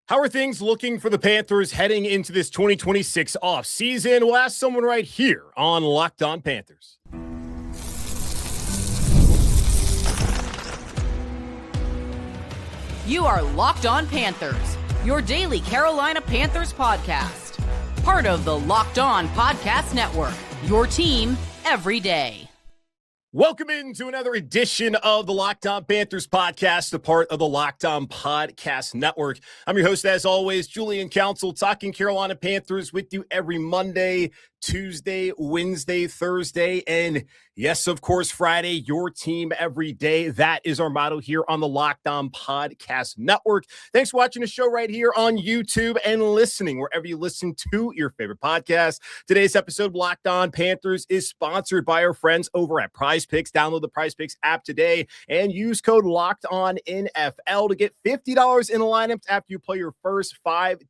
How are things looking for the Panthers heading into this 2026 offseason? We'll ask someone right here on Locked On Panthers. You are Locked On Panthers, your daily Carolina Panthers podcast. Part of the Locked On Podcast Network, your team every day. Welcome into another edition of the Locked On Panthers podcast, a part of the Locked On Podcast Network. I'm your host, as always, Julian Council, talking Carolina Panthers with you every Monday, Tuesday, Wednesday, Thursday, and yes, of course, Friday, your team every day. That is our motto here on the Locked On Podcast Network. Thanks for watching the show right here on YouTube and listening wherever you listen to your favorite podcast. Today's episode of Locked On Panthers is sponsored by our friends over at Prize Picks. Download the Prize Picks app today and use code LOCKEDONNFL to get $50 in lineups after you play your first $5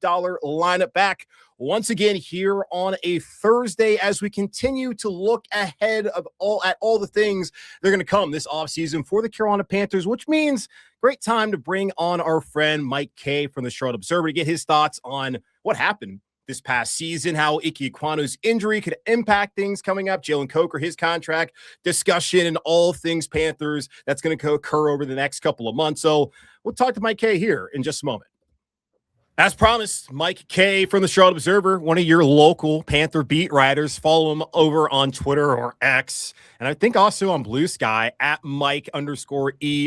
lineup back. Once again, here on a Thursday, as we continue to look ahead at all the things that are going to come this offseason for the Carolina Panthers, which means great time to bring on our friend Mike Kaye from the Charlotte Observer to get his thoughts on what happened this past season, how Ickey Ekwonu's injury could impact things coming up, Jalen Coker, his contract discussion, and all things Panthers that's going to occur over the next couple of months. So we'll talk to Mike Kaye here in just a moment. As promised, Mike Kaye from the Charlotte Observer, one of your local Panther beat writers. Follow him over on Twitter or X. And I think also on Blue Sky at Mike_E_KAYE.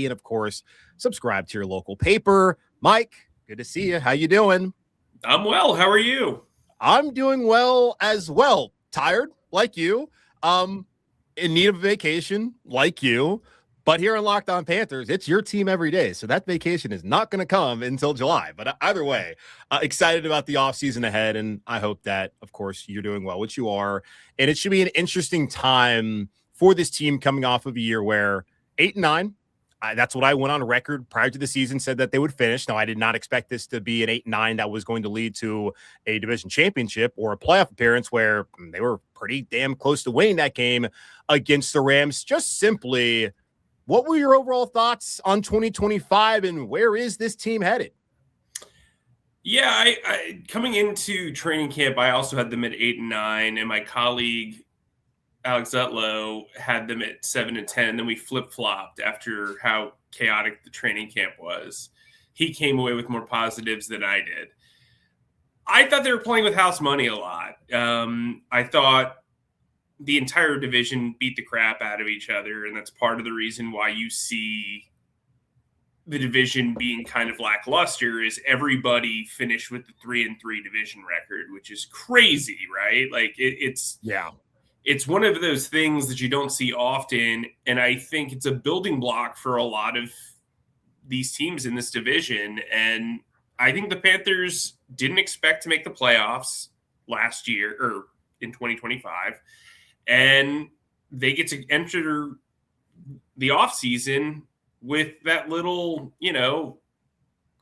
And of course, subscribe to your local paper. Mike, good to see you. How you doing? I'm well. How are you? I'm doing well as well. Tired, like you. In need of a vacation, like you. But here on Locked On Panthers, it's your team every day. So that vacation is not going to come until July. But either way, excited about the offseason ahead. And I hope that, of course, you're doing well, which you are. And it should be an interesting time for this team coming off of a year where 8-9, that's what I went on record prior to the season, said that they would finish. Now, I did not expect this to be an 8-9 that was going to lead to a division championship or a playoff appearance where they were pretty damn close to winning that game against the Rams. Just simply, what were your overall thoughts on 2025 and where is this team headed? Yeah, I coming into training camp, I also had them at 8-9, and my colleague Alex Zutlow had them at 7-10. Then we flip-flopped after how chaotic the training camp was. He came away with more positives than I did. I thought they were playing with house money a lot. I thought the entire division beat the crap out of each other, and that's part of the reason why you see the division being kind of lackluster is everybody finished with the 3-3 division record, which is crazy, right? Like it's one of those things that you don't see often, and I think it's a building block for a lot of these teams in this division. And I think the Panthers didn't expect to make the playoffs last year or in 2025. And they get to enter the offseason with that little,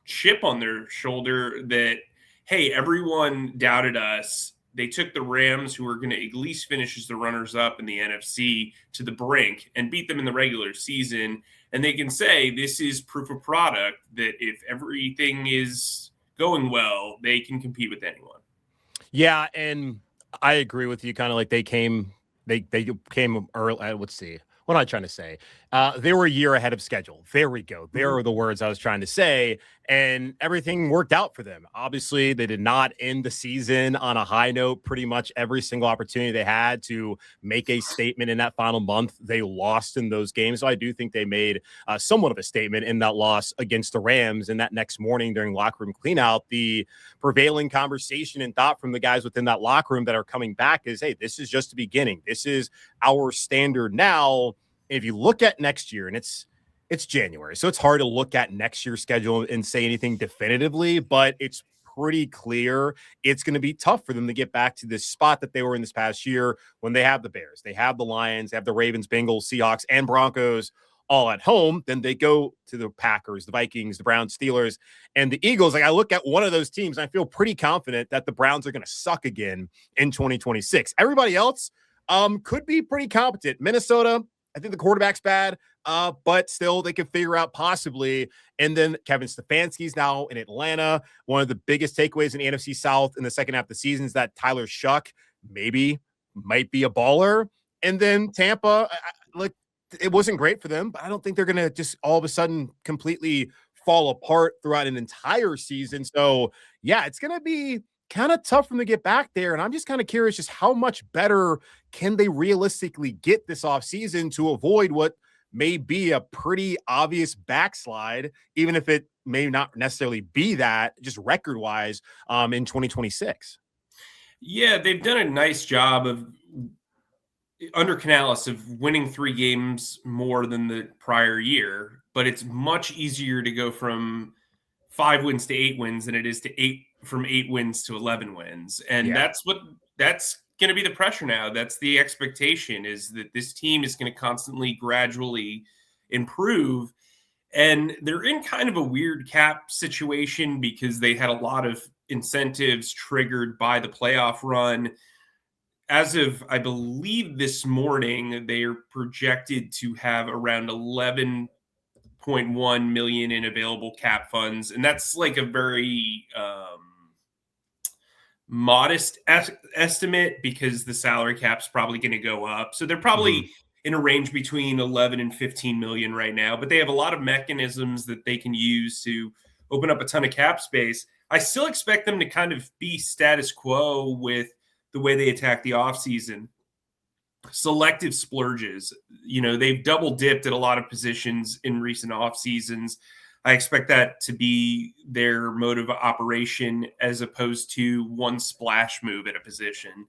chip on their shoulder that, hey, everyone doubted us. They took the Rams, who were going to at least finish as the runners-up in the NFC, to the brink and beat them in the regular season. And they can say this is proof of product that if everything is going well, they can compete with anyone. Yeah, and I agree with you. Kind of like they came early. Let's see. What am I trying to say? They were a year ahead of schedule. There we go. There are the words I was trying to say. And everything worked out for them. Obviously, they did not end the season on a high note. Pretty much every single opportunity they had to make a statement in that final month, they lost in those games. So I do think they made somewhat of a statement in that loss against the Rams. And that next morning during locker room cleanout, the prevailing conversation and thought from the guys within that locker room that are coming back is, hey, this is just the beginning. This is our standard now. If you look at next year, and it's January, so it's hard to look at next year's schedule and say anything definitively, but it's pretty clear it's going to be tough for them to get back to this spot that they were in this past year when they have the Bears, they have the Lions, they have the Ravens, Bengals, Seahawks, and Broncos all at home. Then they go to the Packers, the Vikings, the Browns, Steelers, and the Eagles. Like, I look at one of those teams, and I feel pretty confident that the Browns are going to suck again in 2026. Everybody else could be pretty competent. Minnesota I think the quarterback's bad, but still they can figure out possibly. And then Kevin Stefanski's now in Atlanta. One of the biggest takeaways in the NFC South in the second half of the season is that Tyler Shuck might be a baller. And then Tampa, look, it wasn't great for them, but I don't think they're going to just all of a sudden completely fall apart throughout an entire season. So, yeah, it's going to be kind of tough for them to get back there. And I'm just kind of curious just how much better can they realistically get this offseason to avoid what may be a pretty obvious backslide, even if it may not necessarily be that, just record-wise, in 2026. Yeah, they've done a nice job of under Canales of winning 3 games more than the prior year, but it's much easier to go from 5 wins to 8 wins than it is to 8 wins to 11 wins. And that's going to be the pressure now. That's the expectation, is that this team is going to constantly, gradually improve. And they're in kind of a weird cap situation because they had a lot of incentives triggered by the playoff run. As of, I believe, this morning, they are projected to have around 11.1 million in available cap funds. And that's like a very modest estimate because the salary cap's probably going to go up. So they're probably in a range between 11 and 15 million right now, but they have a lot of mechanisms that they can use to open up a ton of cap space. I still expect them to kind of be status quo with the way they attack the offseason. Selective splurges. You know, they've double dipped at a lot of positions in recent off seasons. I expect that to be their mode of operation as opposed to one splash move at a position.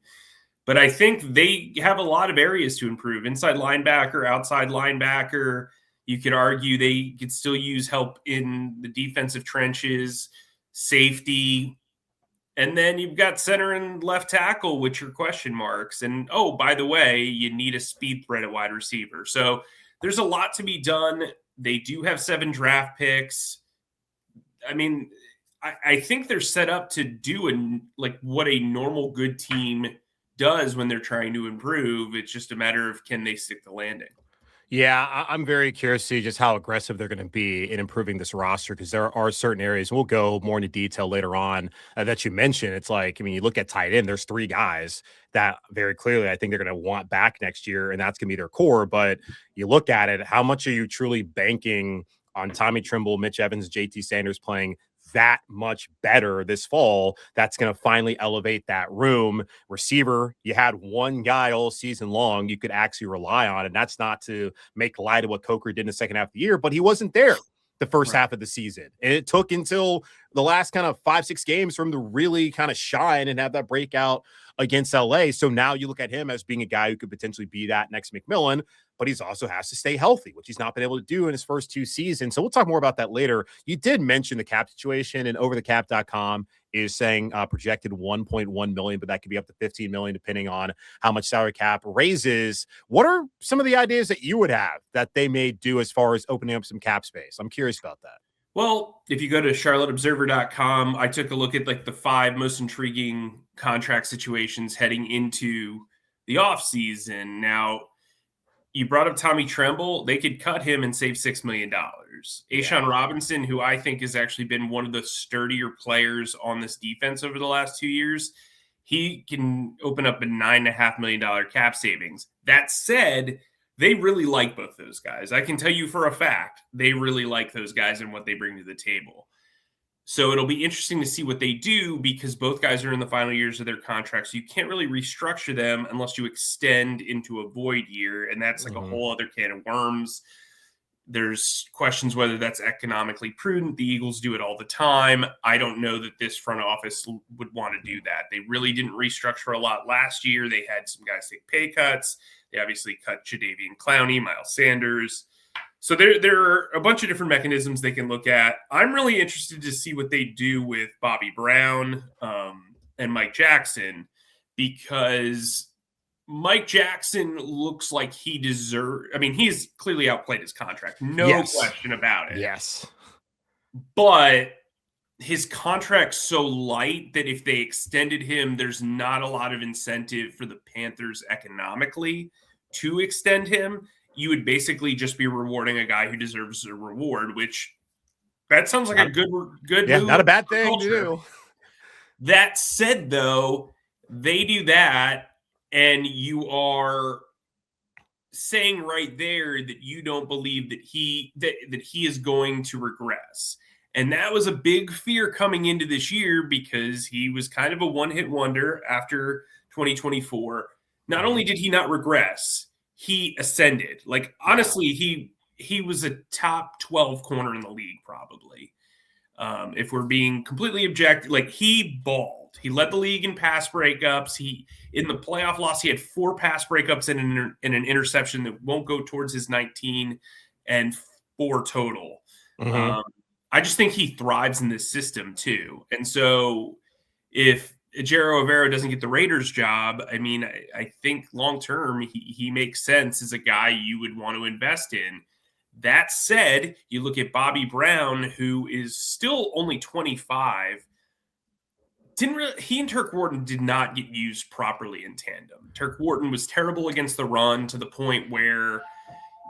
But I think they have a lot of areas to improve. Inside linebacker, outside linebacker. You could argue they could still use help in the defensive trenches, safety. And then you've got center and left tackle, which are question marks. And, oh, by the way, you need a speed threat at wide receiver. So there's a lot to be done. They do have 7 draft picks. I mean, I think they're set up to do what a normal good team does when they're trying to improve. It's just a matter of, can they stick the landing? Yeah, I'm very curious to see just how aggressive they're going to be in improving this roster, because there are certain areas, and we'll go more into detail later on, that you mentioned. It's like, I mean, you look at tight end, there's 3 guys that very clearly I think they're going to want back next year, and that's going to be their core. But you look at it, how much are you truly banking on Tommy Tremble, Mitch Evans, JT Sanders playing that much better this fall? That's going to finally elevate that room. Receiver, you had one guy all season long you could actually rely on, and that's not to make light of what Coker did in the second half of the year, but he wasn't there the first half of the season. And it took until the last kind of 5-6 games for him to really kind of shine and have that breakout against LA. So now you look at him as being a guy who could potentially be that next McMillan, but he's also has to stay healthy, which he's not been able to do in his first 2 seasons. So we'll talk more about that later. You did mention the cap situation, and overthecap.com is saying projected 1.1 million, but that could be up to 15 million depending on how much salary cap raises. What are some of the ideas that you would have that they may do as far as opening up some cap space? I'm curious about that. Well, if you go to charlotteobserver.com, I took a look at like the 5 most intriguing contract situations heading into the offseason. Now, you brought up Tommy Tremble. They could cut him and save $6 million. A'Shawn Robinson, who I think has actually been one of the sturdier players on this defense over the last 2 years, he can open up a $9.5 million cap savings. That said, they really like both those guys. I can tell you for a fact, they really like those guys and what they bring to the table. So it'll be interesting to see what they do, because both guys are in the final years of their contracts. So you can't really restructure them unless you extend into a void year. And that's like a whole other can of worms. There's questions whether that's economically prudent. The Eagles do it all the time. I don't know that this front office would want to do that. They really didn't restructure a lot last year. They had some guys take pay cuts. They obviously cut Jadeveon Clowney, Miles Sanders. So there are a bunch of different mechanisms they can look at. I'm really interested to see what they do with Bobby Brown and Mike Jackson, because Mike Jackson looks like he deserves – I mean, he's clearly outplayed his contract. No question about it. Yes. But his contract's so light that if they extended him, there's not a lot of incentive for the Panthers economically to extend him. you would basically just be rewarding a guy who deserves a reward, which that sounds like a good move. Not a bad thing to do. That said, though, they do that, and you are saying right there that you don't believe that he is going to regress. And that was a big fear coming into this year because he was kind of a one-hit wonder after 2024. Not only did he not regress, he ascended. Like, honestly, he was a top 12 corner in the league, probably. If we're being completely objective, like, he balled. He led the league in pass breakups. In the playoff loss, he had 4 pass breakups and an interception that won't go towards his 19 and 4 total. Mm-hmm. I just think he thrives in this system too. And so if Ejiro Evero doesn't get the Raiders job, I mean, I think long-term he makes sense as a guy you would want to invest in. That said, you look at Bobby Brown, who is still only 25. He and Turk Wharton did not get used properly in tandem. Turk Wharton was terrible against the run to the point where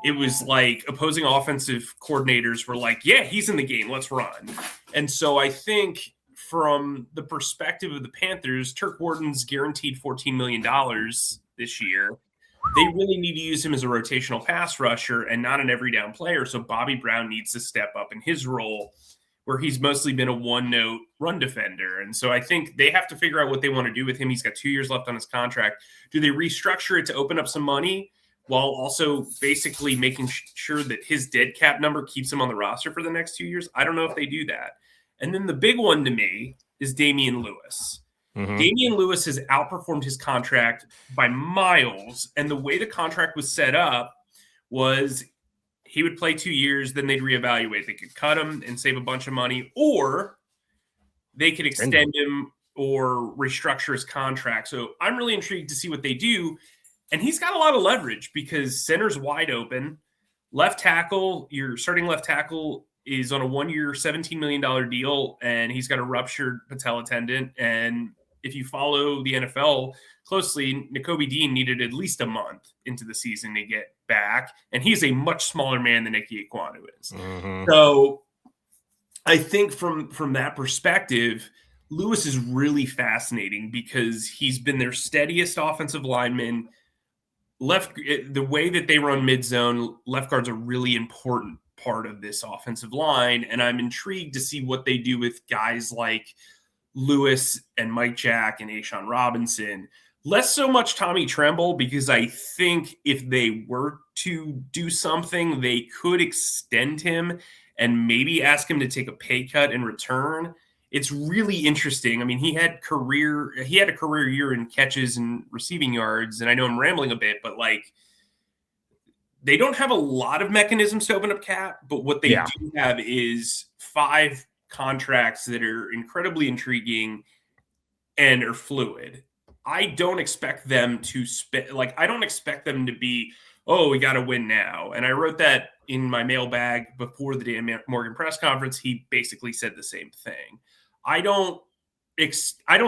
it was like opposing offensive coordinators were like, yeah, he's in the game, let's run. And so I think from the perspective of the Panthers, Turk Wharton's guaranteed $14 million this year. They really need to use him as a rotational pass rusher and not an every down player. So Bobby Brown needs to step up in his role where he's mostly been a one-note run defender. And so I think they have to figure out what they want to do with him. He's got 2 years left on his contract. Do they restructure it to open up some money while also basically making sure that his dead cap number keeps him on the roster for the next 2 years? I don't know if they do that. And then the big one to me is Damian Lewis. Mm-hmm. Damian Lewis has outperformed his contract by miles. And the way the contract was set up was he would play 2 years, then they'd reevaluate. They could cut him and save a bunch of money, or they could extend him or restructure his contract. So I'm really intrigued to see what they do. And he's got a lot of leverage because center's wide open. Left tackle, your starting left tackle is on a 1-year, $17 million deal, and he's got a ruptured patellar tendon. And if you follow the NFL closely, Nakobe Dean needed at least a month into the season to get back, and he's a much smaller man than Ickey Ekwonu is. Mm-hmm. So I think from that perspective, Lewis is really fascinating because he's been their steadiest offensive lineman. The way that they run mid-zone, left guard's a really important part of this offensive line, and I'm intrigued to see what they do with guys like Lewis and Mike Jack and A'Shawn Robinson. Less so much Tommy Tremble, because I think if they were to do something, they could extend him and maybe ask him to take a pay cut in return. It's really interesting. I mean, he had a career year in catches and receiving yards, and I know I'm rambling a bit, but like, they don't have a lot of mechanisms to open up cap, but what they do have is 5 contracts that are incredibly intriguing and are fluid. I don't expect them to I don't expect them to be, oh, we got to win now. And I wrote that in my mailbag before the Dan Morgan press conference. He basically said the same thing. I don't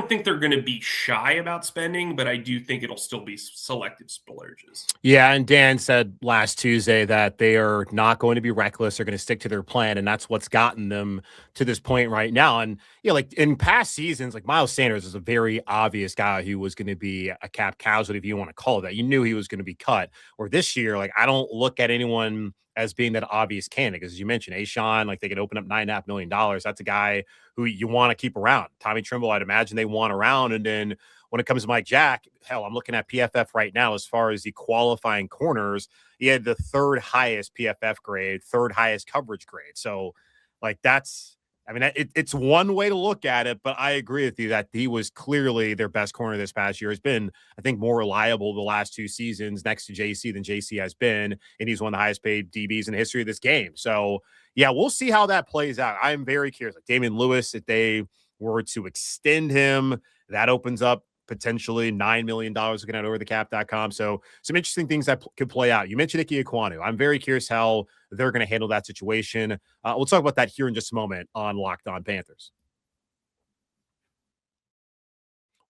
think they're going to be shy about spending, but I do think it'll still be selective splurges. Yeah, and Dan said last Tuesday that they are not going to be reckless. They're going to stick to their plan, and that's what's gotten them to this point right now. And like in past seasons, like Miles Sanders is a very obvious guy who was going to be a cap casualty, if you want to call it that. You knew he was going to be cut. Or this year, like, I don't look at anyone as being that obvious candidate, because as you mentioned, A'Shawn, like, they could open up $9.5 million. That's a guy who you want to keep around. Tommy Tremble, I'd imagine they want around. And then when it comes to Mike Jack, hell, I'm looking at PFF right now as far as the qualifying corners. He had the 3rd highest PFF grade, 3rd highest coverage grade. So, like, it's one way to look at it, but I agree with you that he was clearly their best corner this past year. Has been, I think, more reliable the last 2 seasons next to JC than JC has been, and he's one of the highest paid DBs in the history of this game. So, yeah, we'll see how that plays out. I'm very curious. Like Damian Lewis, if they were to extend him, that opens up potentially $9 million looking at overthecap.com. So some interesting things that could play out. You mentioned Ickey Ekwonu. I'm very curious how they're going to handle that situation. We'll talk about that here in just a moment on Locked On Panthers.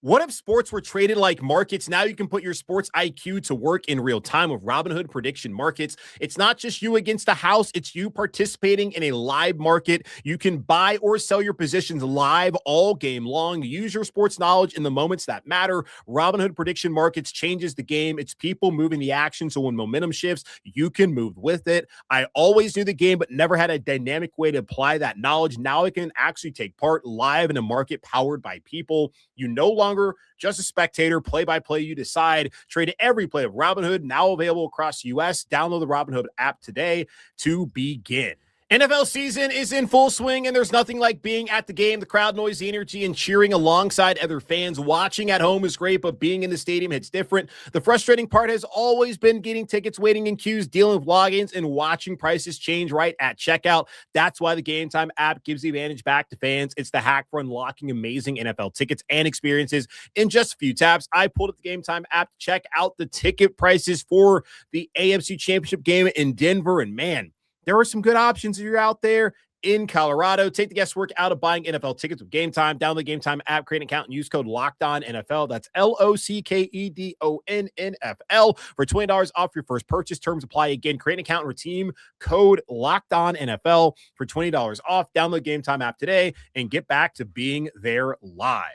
What if sports were traded like markets? Now you can put your sports IQ to work in real time with Robinhood prediction markets. It's not just you against the house. It's you participating in a live market. You can buy or sell your positions live all game long. Use your sports knowledge in the moments that matter. Robinhood prediction markets changes the game. It's people moving the action. So when momentum shifts, you can move with it. I always knew the game, but never had a dynamic way to apply that knowledge. Now I can actually take part live in a market powered by people. You no longer just a spectator, play-by-play, you decide. Trade every play of Robinhood, now available across the U.S. Download the Robinhood app today to begin. NFL season is in full swing, and there's nothing like being at the game. The crowd noise, the energy, and cheering alongside other fans. Watching at home is great, but being in the stadium, it's different. The frustrating part has always been getting tickets, waiting in queues, dealing with logins, and watching prices change right at checkout. That's why the Game Time app gives the advantage back to fans. It's the hack for unlocking amazing NFL tickets and experiences in just a few taps. I pulled up the Game Time app to check out the ticket prices for the AFC Championship game in Denver, and man, there are some good options if you're out there in Colorado. Take the guesswork out of buying NFL tickets with Game Time. Download the Game Time app, create an account, and use code LOCKEDONNFL. That's LOCKEDONNFL for $20 off your first purchase. Terms apply. Again, create an account and redeem code LOCKEDONNFL for $20 off. Download Game Time app today and get back to being there live.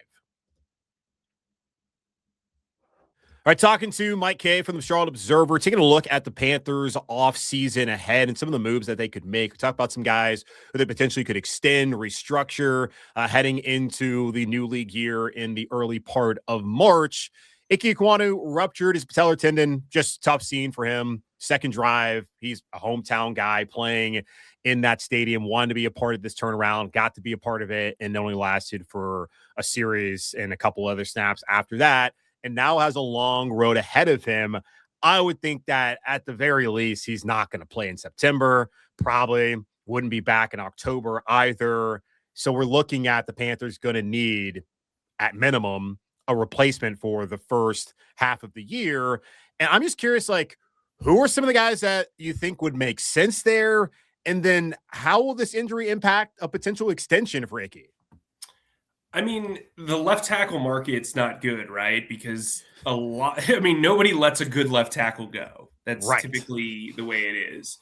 All right, talking to Mike Kaye from the Charlotte Observer, taking a look at the Panthers offseason ahead and some of the moves that they could make. We talk about some guys who they potentially could extend, restructure, heading into the new league year in the early part of March. Ickey Ekwonu ruptured his patellar tendon, just tough scene for him. Second drive, he's a hometown guy playing in that stadium, wanted to be a part of this turnaround, got to be a part of it, and only lasted for a series and a couple other snaps after that, and now has a long road ahead of him. I would think that at the very least, he's not going to play in September, probably wouldn't be back in October either. So we're looking at the Panthers going to need, at minimum, a replacement for the first half of the year. And I'm just curious, like, who are some of the guys that you think would make sense there? And then how will this injury impact a potential extension for Ickey? I mean, the left tackle market's not good, right? Because nobody lets a good left tackle go. That's right. Typically the way it is.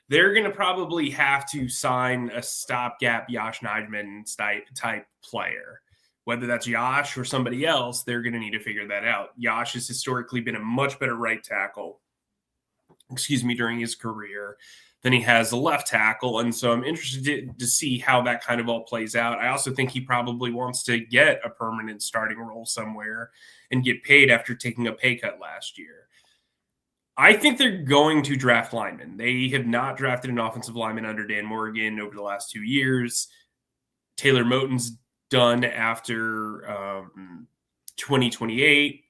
They're going to probably have to sign a stopgap Josh Nijman type player. Whether that's Josh or somebody else, they're going to need to figure that out. Josh has historically been a much better right tackle, during his career than he has a left tackle. And so I'm interested to see how that kind of all plays out. I also think he probably wants to get a permanent starting role somewhere and get paid after taking a pay cut last year. I think they're going to draft linemen. They have not drafted an offensive lineman under Dan Morgan over the last 2 years. Taylor Moton's done after 2028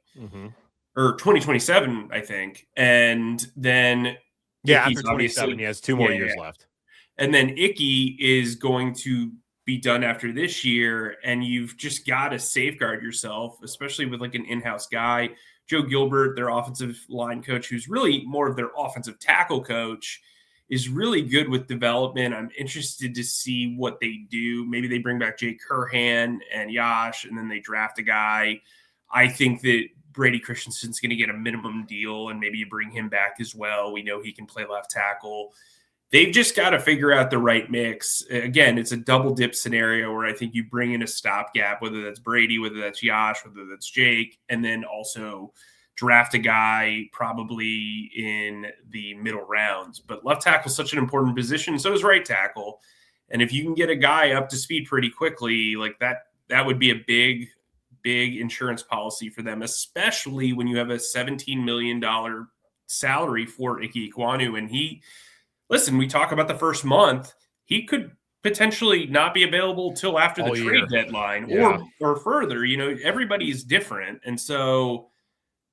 or 2027, I think. And then after 27, he has 2 more years left. And then Ickey is going to be done after this year, and you've just got to safeguard yourself, especially with like an in-house guy. Joe Gilbert, their offensive line coach, who's really more of their offensive tackle coach, is really good with development. I'm interested to see what they do. Maybe they bring back Jay Curhan and Josh, and then they draft a guy. I think that Brady Christensen's going to get a minimum deal, and maybe you bring him back as well. We know he can play left tackle. They've just got to figure out the right mix. Again, it's a double dip scenario where I think you bring in a stopgap, whether that's Brady, whether that's Josh, whether that's Jake, and then also draft a guy probably in the middle rounds. But left tackle is such an important position. So is right tackle. And if you can get a guy up to speed pretty quickly, like that would be a big insurance policy for them, especially when you have a $17 million salary for Ickey Ekwonu. And we talk about the first month, he could potentially not be available till after the trade deadline or further. Everybody's different. And so,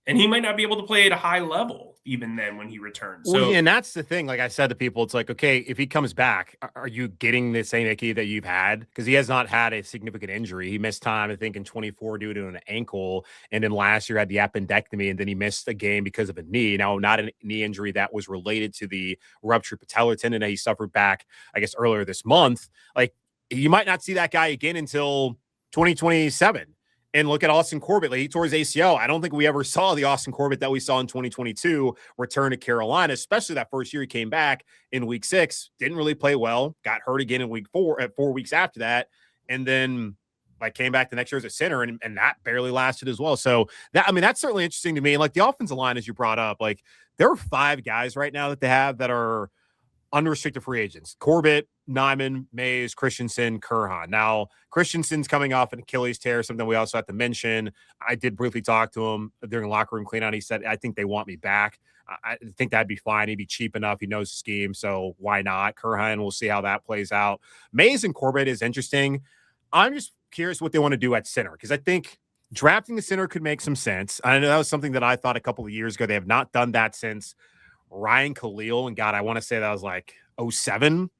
and he might not be able to play at a high level even then when he returns. And that's the thing. Like I said to people, it's like, okay, if he comes back, are you getting the same Ickey that you've had? Because he has not had a significant injury. He missed time, I think, in 24 due to an ankle. And then last year had the appendectomy, and then he missed a game because of a knee. Now, not a knee injury that was related to the ruptured patellar tendon that he suffered back, I guess, earlier this month. Like, you might not see that guy again until 2027. And look at Austin Corbett. Like, he tore his ACL. I don't think we ever saw the Austin Corbett that we saw in 2022 return to Carolina, especially that first year he came back in week 6. Didn't really play well. Got hurt again in week 4, at 4 weeks after that. And then came back the next year as a center, and that barely lasted as well. So that's certainly interesting to me. And like the offensive line, as you brought up, like there are 5 guys right now that they have that are unrestricted free agents: Corbett, Nyman, Mays, Christensen, Kurhan. Now, Christensen's coming off an Achilles tear, something we also have to mention. I did briefly talk to him during locker room cleanout. He said, I think they want me back. I think that'd be fine. He'd be cheap enough. He knows the scheme, so why not? Kurhan, we'll see how that plays out. Mays and Corbett is interesting. I'm just curious what they want to do at center, because I think drafting the center could make some sense. I know that was something that I thought a couple of years ago. They have not done that since Ryan Khalil, and God, I want to say that was like 07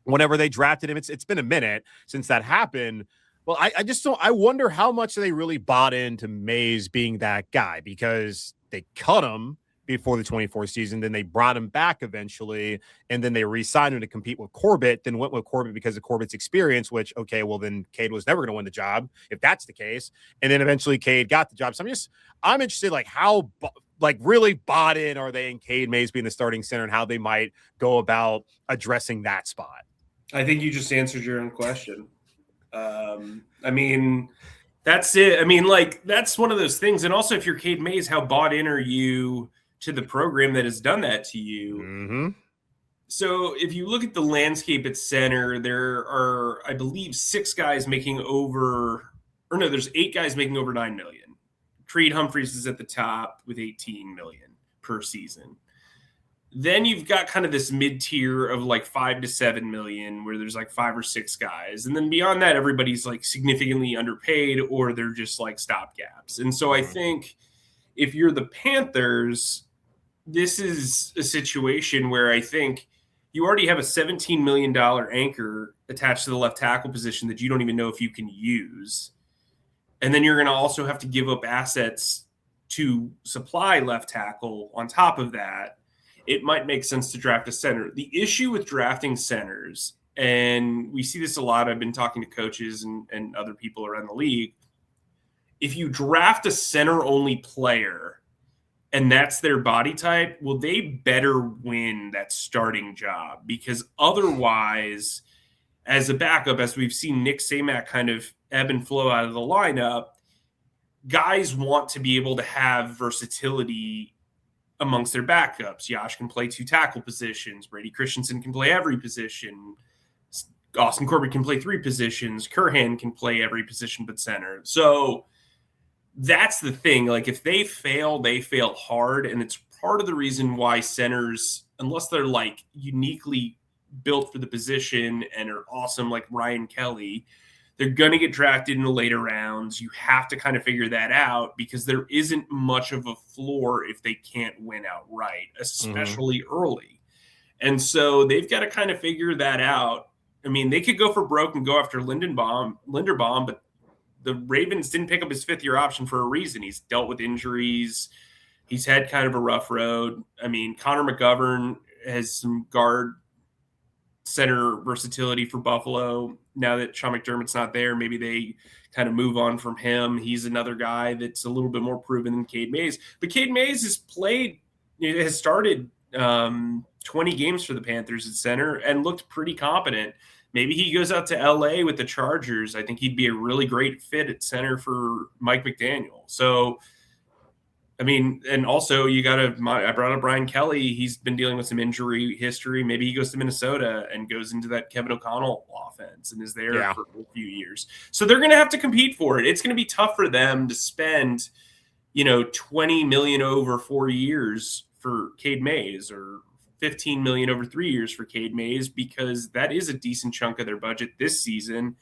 whenever they drafted him. It's been a minute since that happened. Well, I just don't. I wonder how much they really bought into Mays being that guy, because they cut him before the 24 season. Then they brought him back eventually, and then they re-signed him to compete with Corbett, then went with Corbett because of Corbett's experience, which, okay, well, then Cade was never going to win the job if that's the case. And then eventually Cade got the job. So I'm interested, like, how really bought in are they in Cade Mays being the starting center, and how they might go about addressing that spot. I think you just answered your own question. That's it. That's one of those things. And also, if you're Cade Mays, how bought in are you to the program that has done that to you? Mm-hmm. So if you look at the landscape at center, there are, I believe, there's 8 guys making over $9 million. Creed Humphreys is at the top with $18 million per season. Then you've got kind of this mid-tier of like $5 to $7 million, where there's like 5 or 6 guys. And then beyond that, everybody's like significantly underpaid, or they're just like stopgaps. And so I think if you're the Panthers, this is a situation where I think you already have a $17 million anchor attached to the left tackle position that you don't even know if you can use. And then you're going to also have to give up assets to supply left tackle on top of that. It might make sense to draft a center. The issue with drafting centers, and we see this a lot, I've been talking to coaches and other people around the league. If you draft a center-only player and that's their body type, well, they better win that starting job, because otherwise, as a backup, as we've seen Nick Samac kind of ebb and flow out of the lineup, guys want to be able to have versatility amongst their backups. Yash can play 2 tackle positions. Brady Christensen can play every position. Austin Corbett can play 3 positions. Kurhan can play every position but center. So that's the thing. Like, if they fail, they fail hard. And it's part of the reason why centers, unless they're like uniquely built for the position and are awesome, like Ryan Kelly, they're going to get drafted in the later rounds. You have to kind of figure that out, because there isn't much of a floor if they can't win outright, especially early. And so they've got to kind of figure that out. I mean, they could go for broke and go after Linderbaum, but the Ravens didn't pick up his 5th-year option for a reason. He's dealt with injuries. He's had kind of a rough road. I mean, Connor McGovern has some guard center versatility for Buffalo. Now that Sean McDermott's not there, maybe they kind of move on from him. He's another guy that's a little bit more proven than Cade Mays. But Cade Mays has started 20 games for the Panthers at center and looked pretty competent. Maybe he goes out to LA with the Chargers. I think he'd be a really great fit at center for Mike McDaniel. So, I mean, and also I brought up Brian Kelly. He's been dealing with some injury history. Maybe he goes to Minnesota and goes into that Kevin O'Connell offense and is there for a few years. So they're going to have to compete for it. It's going to be tough for them to spend, $20 million over 4 years for Cade Mays, or $15 million over 3 years for Cade Mays, because that is a decent chunk of their budget this season.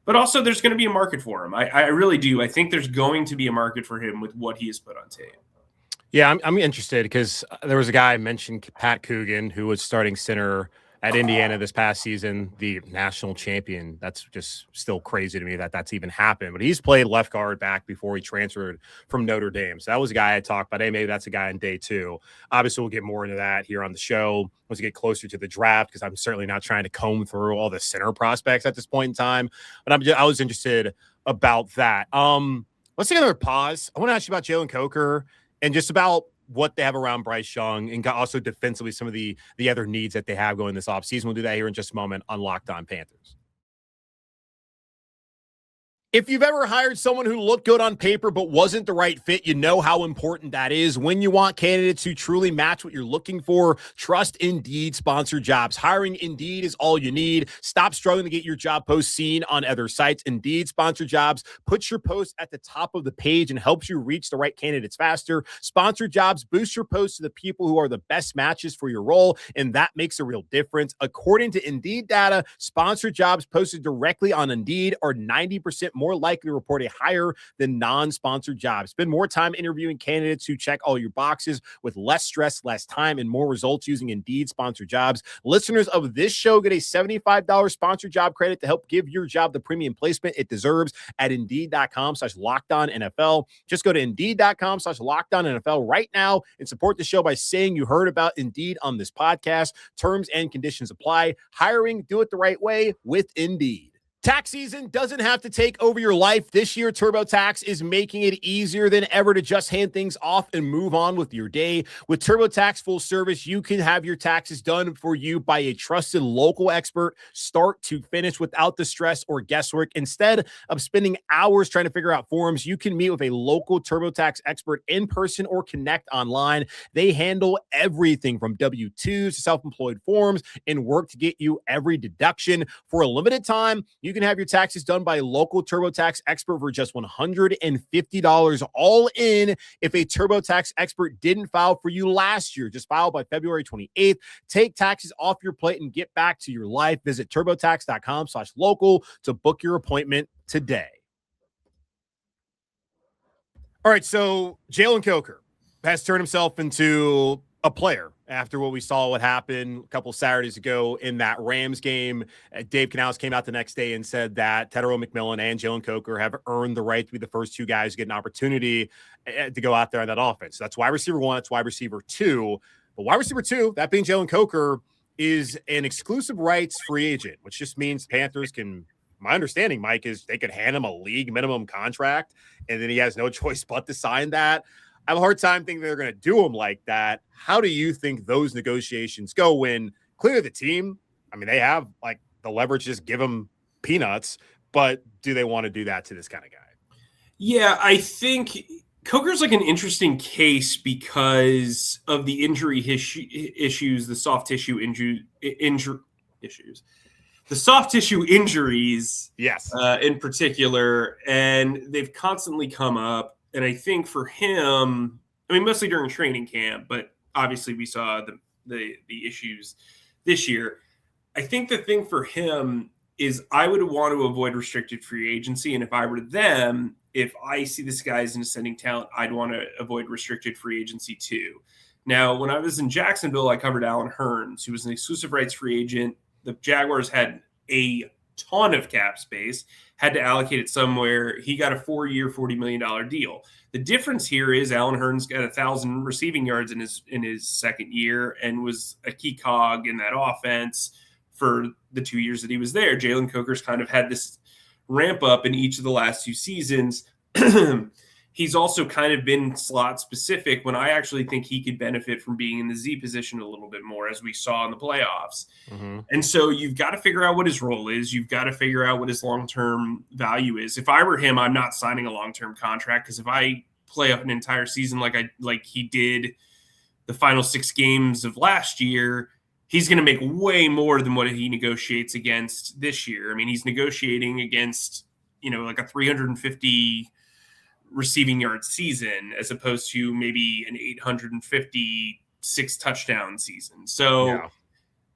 But also, there's going to be a market for him. I really do. I think there's going to be a market for him with what he has put on tape. Yeah, I'm interested, because there was a guy I mentioned, Pat Coogan, who was starting center at Indiana this past season, the national champion. That's just still crazy to me that that's even happened. But he's played left guard back before he transferred from Notre Dame. So that was a guy I talked about. Hey, maybe that's a guy in day 2. Obviously, we'll get more into that here on the show once we get closer to the draft, because I'm certainly not trying to comb through all the center prospects at this point in time. But I was interested about that. Let's take another pause. I want to ask you about Jalen Coker and just about what they have around Bryce Young and also defensively some of the other needs that they have going this offseason. We'll do that here in just a moment on Locked On Panthers. If you've ever hired someone who looked good on paper but wasn't the right fit, you know how important that is. When you want candidates who truly match what you're looking for, trust Indeed sponsored jobs. Hiring Indeed is all you need. Stop struggling to get your job post seen on other sites. Indeed sponsored jobs puts your post at the top of the page and helps you reach the right candidates faster. Sponsored jobs boost your posts to the people who are the best matches for your role, and that makes a real difference. According to Indeed data, sponsored jobs posted directly on Indeed are 90% more likely to report a higher than non-sponsored jobs. Spend more time interviewing candidates who check all your boxes with less stress, less time, and more results using Indeed sponsored jobs. Listeners of this show get a $75 sponsored job credit to help give your job the premium placement it deserves at Indeed.com/LockedOnNFL. Just go to Indeed.com/LockedOnNFL right now and support the show by saying you heard about Indeed on this podcast. Terms and conditions apply. Hiring, do it the right way with Indeed. Tax season doesn't have to take over your life. This year, TurboTax is making it easier than ever to just hand things off and move on with your day. With TurboTax full service, you can have your taxes done for you by a trusted local expert, start to finish, without the stress or guesswork. Instead of spending hours trying to figure out forms, you can meet with a local TurboTax expert in person or connect online. They handle everything from W-2s to self-employed forms and work to get you every deduction. For a limited time, you can have your taxes done by a local TurboTax expert for just $150 all in. If a TurboTax expert didn't file for you last year, just file by February 28th. Take taxes off your plate and get back to your life. Visit TurboTax.com/local to book your appointment today. All right, so Jalen Coker has turned himself into a player after what we saw what happened a couple Saturdays ago in that Rams game. Dave Canales came out the next day and said that Tetairoa McMillan and Jalen Coker have earned the right to be the first two guys to get an opportunity to go out there on that offense. So that's wide receiver 1, that's wide receiver 2. But wide receiver 2, that being Jalen Coker, is an exclusive rights free agent, which just means Panthers can, my understanding, Mike, is they could hand him a league minimum contract, and then he has no choice but to sign that. I have a hard time thinking they're going to do him like that. How do you think those negotiations go when clearly the team, I mean, they have like the leverage, just give them peanuts, but do they want to do that to this kind of guy? Yeah, I think Coker's like an interesting case because of the injury issues, the soft tissue injury issues. The soft tissue injuries, yes, in particular, and they've constantly come up. And I think for him, I mean, mostly during training camp, but obviously we saw the issues this year. I think the thing for him is I would want to avoid restricted free agency. And if I were them, if I see this guy as an ascending talent, I'd want to avoid restricted free agency too. Now, when I was in Jacksonville, I covered Allen Hurns, who was an exclusive rights free agent. The Jaguars had a ton of cap space, had to allocate it somewhere. He got a 4-year, $40 million deal. The difference here is Allen Hurns got 1,000 receiving yards in his second year and was a key cog in that offense for the 2 years that he was there. Jalen Coker's kind of had this ramp up in each of the last 2 seasons. He's also kind of been slot specific when I actually think he could benefit from being in the Z position a little bit more, as we saw in the playoffs. Mm-hmm. And so you've got to figure out what his role is. You've got to figure out what his long-term value is. If I were him, I'm not signing a long-term contract, because if I play up an entire season like he did the final 6 games of last year, he's going to make way more than what he negotiates against this year. I mean, he's negotiating against, like a 350 receiving yard season as opposed to maybe an 856 touchdown season. So yeah.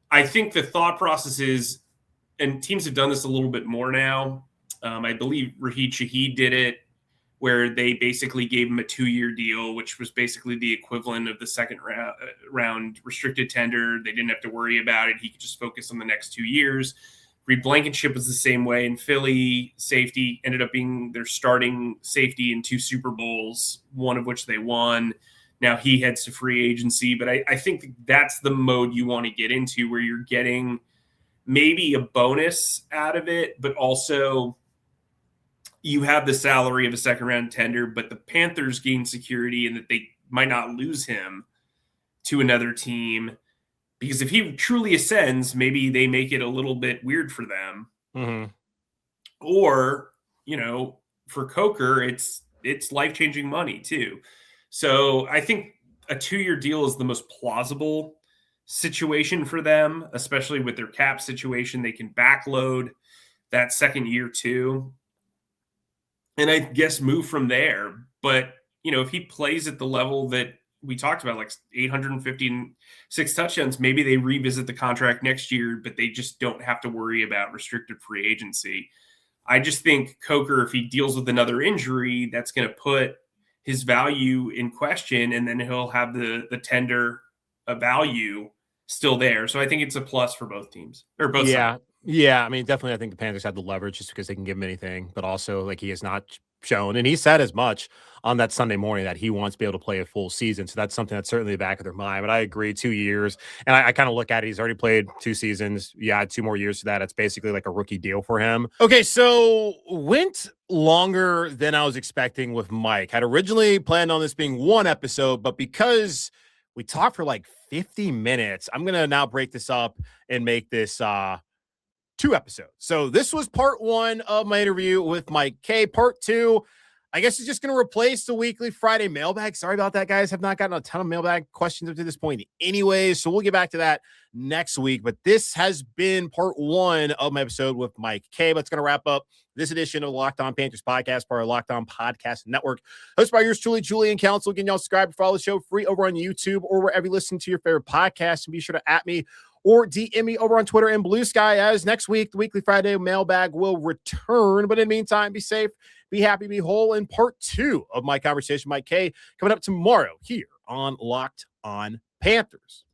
I think the thought process is, and teams have done this a little bit more now. I believe Raheed Shaheed did it, where they basically gave him a 2-year deal, which was basically the equivalent of the second round restricted tender. They didn't have to worry about it. He could just focus on the next 2 years. Reed Blankenship was the same way in Philly. Safety ended up being their starting safety in 2 Super Bowls, one of which they won. Now he heads to free agency, but I think that's the mode you want to get into, where you're getting maybe a bonus out of it, but also you have the salary of a second-round tender, but the Panthers gain security in that they might not lose him to another team. Because if he truly ascends, maybe they make it a little bit weird for them. Mm-hmm. Or, for Coker, it's life-changing money too. So I think a 2-year deal is the most plausible situation for them, especially with their cap situation. They can backload that second year too. And I guess move from there. But, if he plays at the level that we talked about, like 856 touchdowns, maybe they revisit the contract next year, but they just don't have to worry about restricted free agency. I just think Coker, if he deals with another injury, that's going to put his value in question, and then he'll have the tender value still there. So I think it's a plus for both teams, or both sides. Yeah. I mean, definitely, I think the Panthers have the leverage just because they can give him anything, but also like he has not shown, and he said as much on that Sunday morning that he wants to be able to play a full season. So that's something that's certainly the back of their mind. But I agree, 2 years. And I kind of look at it. He's already played 2 seasons. Yeah, 2 more years to that. It's basically like a rookie deal for him. Okay, so went longer than I was expecting with Mike. Had originally planned on this being 1 episode, but because we talked for like 50 minutes, I'm going to now break this up and make this 2 episodes. So this was part 1 of my interview with Mike Kaye. Part 2, I guess, is just going to replace the weekly Friday mailbag. Sorry about that, guys. Have not gotten a ton of mailbag questions up to this point anyways, so we'll get back to that next week. But this has been part 1 of my episode with Mike Kaye. That's going to wrap up this edition of the Locked On Panthers podcast, part of Locked On Podcast Network. Hosted by yours truly, Julian Council. Again, y'all subscribe and follow the show free over on YouTube or wherever you listen to your favorite podcast. And be sure to @ me or DM me over on Twitter and Blue Sky, as next week, the weekly Friday mailbag will return. But in the meantime, be safe, be happy, be whole. In part 2 of my conversation with Mike Kaye coming up tomorrow here on Locked On Panthers.